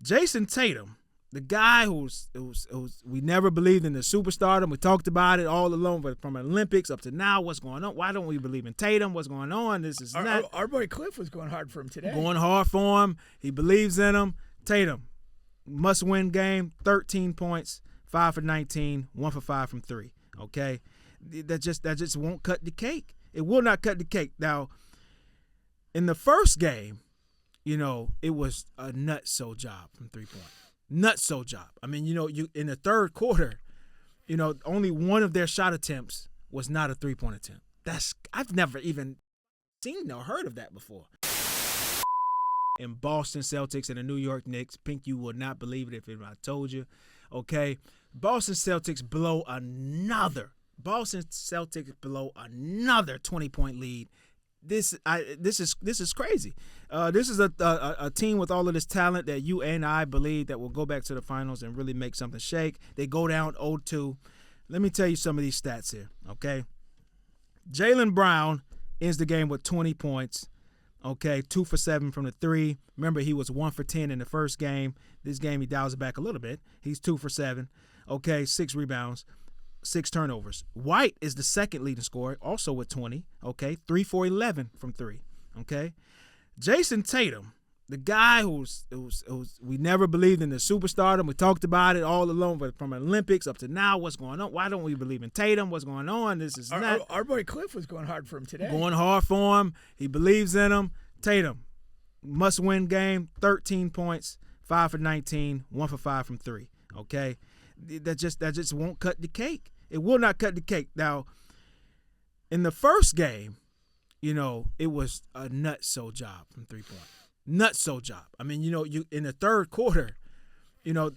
Jayson Tatum, the guy who's we never believed in the superstardom. We talked about it all along, but from Olympics up to now, what's going on? Why don't we believe in Tatum? What's going on? This is our boy Cliff was going hard for him today. Going hard for him. He believes in him. Tatum, must-win game, 13 points, 5 for 19, 1 for 5 from 3. Okay, that just won't cut the cake. It will not cut the cake. Now, in the first game, it was a nutso job from 3-point. Nutso job. I mean, you in the third quarter, only one of their shot attempts was not a 3-point attempt. I've never even seen or heard of that before. In Boston Celtics and the New York Knicks, Pink, you would not believe it if I told you. Okay, Boston Celtics blow another 20-point lead. This is crazy. This is a team with all of this talent that you and I believe that will go back to the finals and really make something shake. They go down 0-2. Let me tell you some of these stats here, okay? Jaylen Brown ends the game with 20 points, okay, 2 for 7 from the 3. Remember, he was 1 for 10 in the first game. This game, he dials it back a little bit. He's 2 for 7, okay, 6 rebounds. 6 turnovers. White is the second leading scorer, also with 20, okay? 3 for 11 from 3, okay? Jayson Tatum, the guy who's we never believed in the superstardom. We talked about it all along, but from Olympics up to now, what's going on? Why don't we believe in Tatum? What's going on? This is our boy Cliff was going hard for him today. Going hard for him. He believes in him. Tatum, must-win game, 13 points, 5 for 19, 1 for 5 from 3, okay? That just won't cut the cake. It will not cut the cake. Now, in the first game, it was a nutso job from 3-point. Nutso job. I mean, you in the third quarter,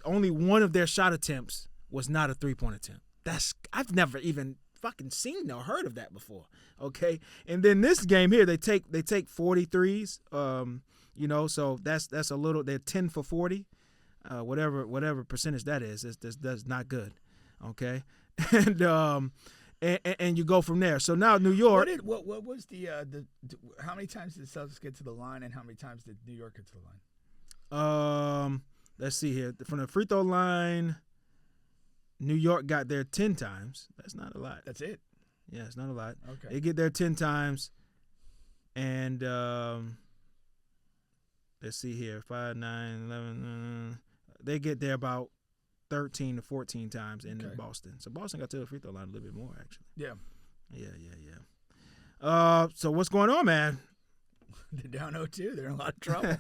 only one of their shot attempts was not a 3-point attempt. I've never even fucking seen or heard of that before. Okay, and then this game here, they take 43s. So that's a little. They're 10 for 40. Whatever percentage that is, that's not good. Okay. And you go from there. So now New York. What was the how many times did the Celtics get to the line, and how many times did New York get to the line? Let's see here. From the free throw line, New York got there 10 times. That's not a lot. That's it. Yeah, it's not a lot. Okay. They get there 10 times, and let's see here, 5, 9, 11. They get there about 13 to 14 times in Boston. So Boston got to the free throw line a little bit more, actually. Yeah. So what's going on, man? They're down 0-2. They're in a lot of trouble.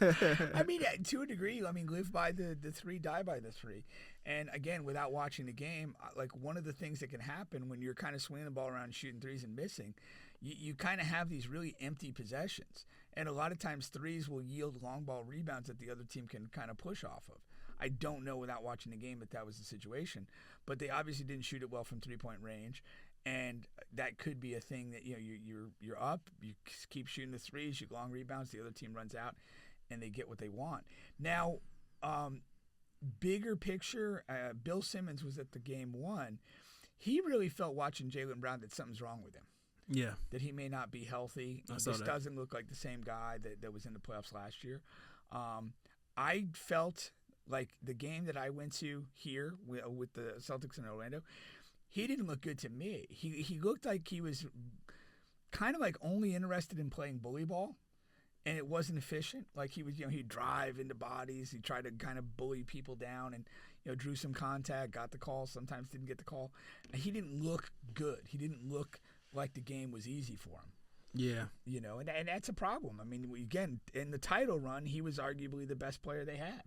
I mean, to a degree, live by the 3, die by the 3. And, again, without watching the game, like one of the things that can happen when you're kind of swinging the ball around and shooting threes and missing, you kind of have these really empty possessions. And a lot of times threes will yield long ball rebounds that the other team can kind of push off of. I don't know without watching the game that was the situation, but they obviously didn't shoot it well from 3-point range, and that could be a thing that you're up, you keep shooting the threes, you get long rebounds, the other team runs out, and they get what they want. Now, bigger picture, Bill Simmons was at the game 1. He really felt watching Jaylen Brown that something's wrong with him. Yeah, that he may not be healthy. This doesn't look like the same guy that was in the playoffs last year. I felt like the game that I went to here with the Celtics in Orlando, he didn't look good to me. He looked like he was kind of like only interested in playing bully ball, and it wasn't efficient. Like he was, he'd drive into bodies, he tried to kind of bully people down, and drew some contact, got the call, sometimes didn't get the call. He didn't look good. He didn't look like the game was easy for him. Yeah. And that's a problem. I mean, again, in the title run, he was arguably the best player they had.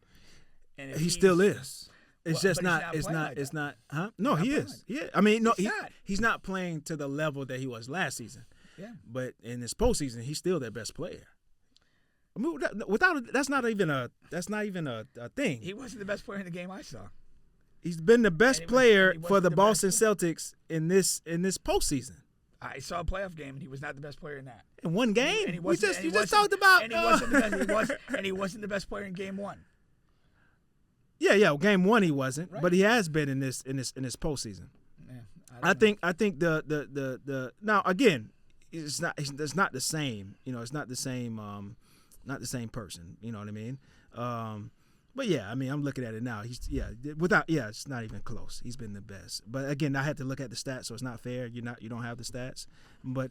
And he still is. It's just not. Huh? No, he is. Yeah. I mean, no, he's not playing to the level that he was last season. Yeah. But in this postseason, he's still their best player. I mean, that's not even a thing. He wasn't the best player in the game I saw. He's been the best player for the Boston Celtics in this postseason. I saw a playoff game, and he was not the best player in that. In one game, and you just talked about. And he wasn't the best. And he wasn't the best player in game 1. Yeah. Game 1 he wasn't, right. But he has been in this postseason. Yeah, I think the now again, it's not the same. It's not the same. Not the same person. You know what I mean? But yeah, I mean, I'm looking at it now. It's not even close. He's been the best. But again, I had to look at the stats, so it's not fair. You don't have the stats. But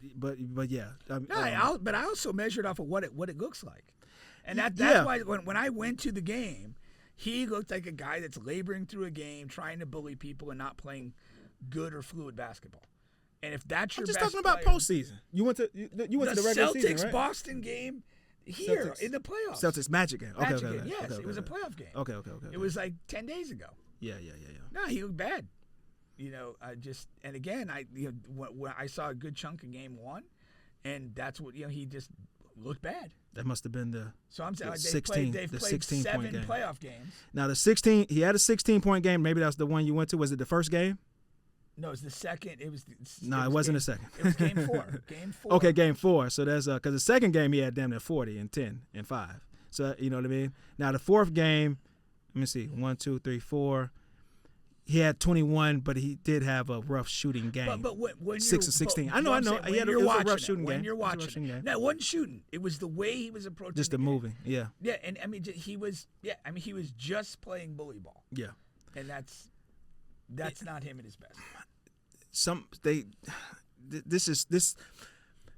yeah. But I also measured off of what it looks like, and that's why when I went to the game, he looked like a guy that's laboring through a game, trying to bully people and not playing good or fluid basketball. And if that's your I'm just best talking about player, postseason. You went to the regular Celtics season, right? Boston game. Here Celtics. in the playoffs. Celtics Magic game. Okay, Magic okay, game. okay. Yes, Okay, it was a okay. playoff game. Okay. It was like 10 days ago. Yeah. No, he looked bad. And again, when I saw a good chunk of game one, and that's what he just looked bad. That must have been the. So I'm saying they've played 16 7 point game. playoff games. Now the 16, he had a 16-point game. Maybe that's the one you went to. Was it the first game? No, it was the second. It wasn't the second. It was game 4. Game 4. Okay, game 4. So that's because the second game he had damn near 40 and 10 and 5. So you know what I mean. Now the fourth game, let me see, 1, 2, 3, 4. He had 21, but he did have a rough shooting game. But when 6 of 16. I know. He had a rough shooting game. When you're watching it, no, it wasn't shooting. It was the way he was approaching. Just the moving, yeah. Yeah, and I mean he was just playing bully ball. Yeah. And that's not him at his best. This.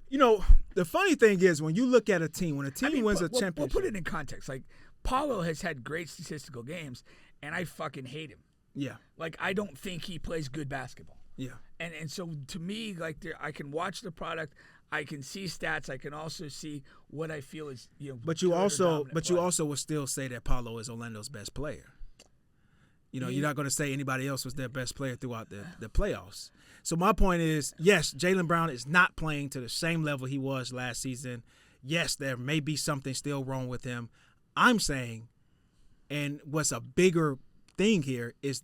You know, the funny thing is when you look at a team, when a team wins a championship. We'll put it in context. Like Paulo has had great statistical games, and I fucking hate him. Yeah. Like I don't think he plays good basketball. Yeah. And so to me, like I can watch the product, I can see stats, I can also see what I feel is But you also would still say that Paulo is Orlando's best player. You're not going to say anybody else was their best player throughout the playoffs. So my point is, yes, Jaylen Brown is not playing to the same level he was last season. Yes, there may be something still wrong with him. I'm saying, and what's a bigger thing here is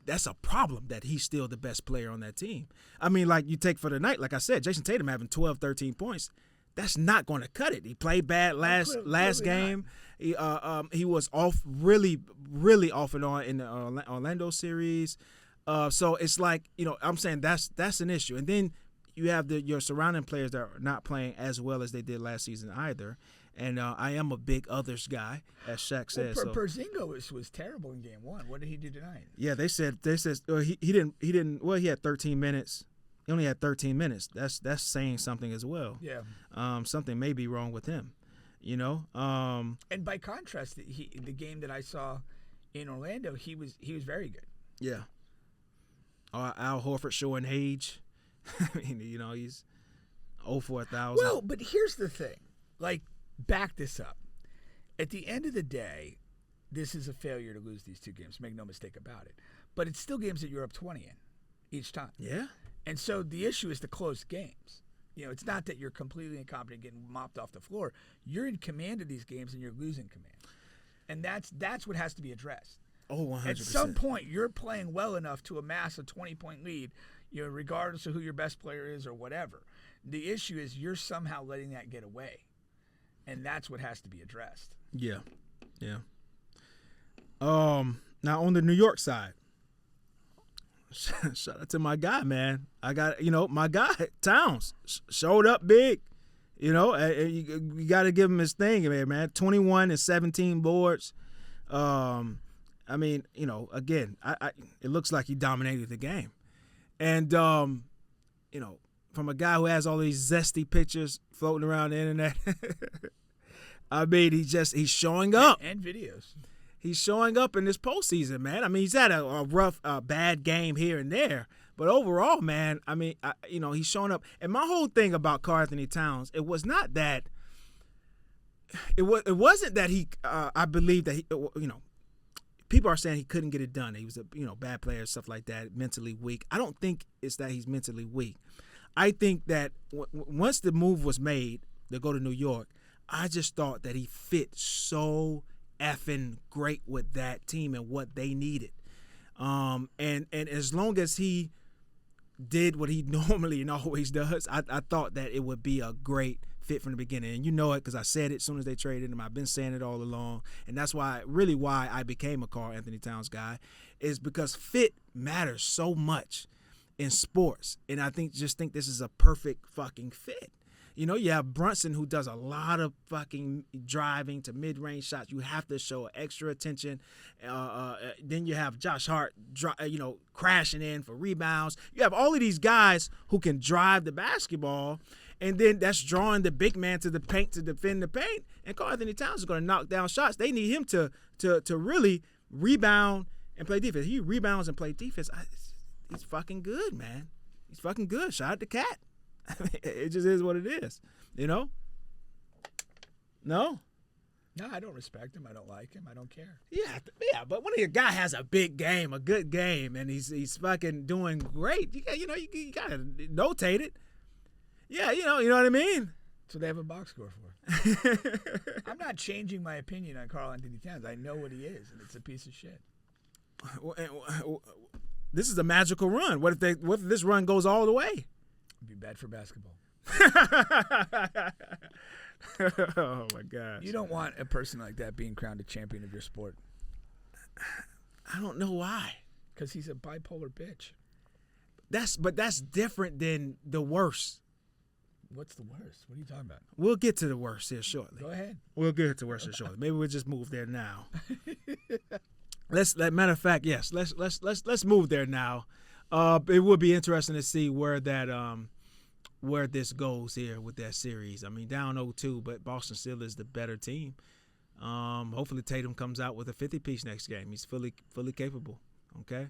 that's a problem that he's still the best player on that team. I mean, like you take for the night, like I said, Jayson Tatum having 12, 13 points, that's not going to cut it. He played bad last game. He was off really off and on in the Orlando series. So it's like, I'm saying that's an issue. And then you have your surrounding players that are not playing as well as they did last season either. And I am a big others guy, as Shaq said. Porzingis was terrible in game 1. What did he do tonight? Yeah, they said he didn't. Well, he had 13 minutes. He only had 13 minutes. That's saying something as well. Yeah. Something may be wrong with him. And by contrast, the game that I saw in Orlando, he was very good. Yeah. Al Horford showing age. I mean, he's 0 for 1,000. Well, but here's the thing. Like, back this up. At the end of the day, this is a failure to lose these 2 games. Make no mistake about it. But it's still games that you're up 20 in each time. Yeah. And so the issue is the close games. It's not that you're completely incompetent getting mopped off the floor. You're in command of these games and you're losing command. And that's what has to be addressed. Oh, 100%. At some point, you're playing well enough to amass a 20-point lead, regardless of who your best player is or whatever. The issue is you're somehow letting that get away. And that's what has to be addressed. Yeah. Now on the New York side, shout out to my guy, man. I got my guy Towns showed up big. You got to give him his thing, man. 21 and 17 boards. I mean, again, it looks like he dominated the game, and from a guy who has all these zesty pictures floating around the internet. I mean, he's showing up. And videos. He's showing up in this postseason, man. I mean, he's had a rough, bad game here and there. But overall, man, I mean, he's showing up. And my whole thing about Karl-Anthony Towns, it was not that – it wasn't that he I believe that he people are saying he couldn't get it done. He was a bad player, stuff like that, mentally weak. I don't think it's that he's mentally weak. I think that once the move was made to go to New York, I just thought that he fit so effing great with that team and what they needed. And as long as he did what he normally and always does, I thought that it would be a great fit from the beginning. And you know it because I said it as soon as they traded him. I've been saying it all along. And that's why I became a Karl-Anthony Towns guy, is because fit matters so much in sports. And I think this is a perfect fucking fit. You have Brunson, who does a lot of fucking driving to mid-range shots. You have to show extra attention. Then you have Josh Hart, crashing in for rebounds. You have all of these guys who can drive the basketball, and then that's drawing the big man to the paint to defend the paint. And Karl Anthony Towns is going to knock down shots. They need him to really rebound and play defense. He rebounds and play defense. He's fucking good, man. He's fucking good. Shout out to Cat. It just is what it is, No? No, I don't respect him. I don't like him. I don't care. Yeah, but when a guy has a big game, a good game, and he's fucking doing great, you gotta notate it. Yeah, you know what I mean? That's what they have a box score for. I'm not changing my opinion on Karl Anthony Towns. I know what he is, and it's a piece of shit. This is a magical run. What if this run goes all the way? It'd be bad for basketball. Oh my gosh! You don't want a person like that being crowned a champion of your sport. I don't know why. Because he's a bipolar bitch. That's different than the worst. What's the worst? What are you talking about? We'll get to the worst here shortly. Go ahead. We'll get to the worst here shortly. Maybe we'll just move there now. Matter of fact, yes. Let's move there now. It would be interesting to see where this goes here with that series. I mean, down 0-2, but Boston still is the better team. Hopefully Tatum comes out with a 50-piece next game. He's fully capable. Okay.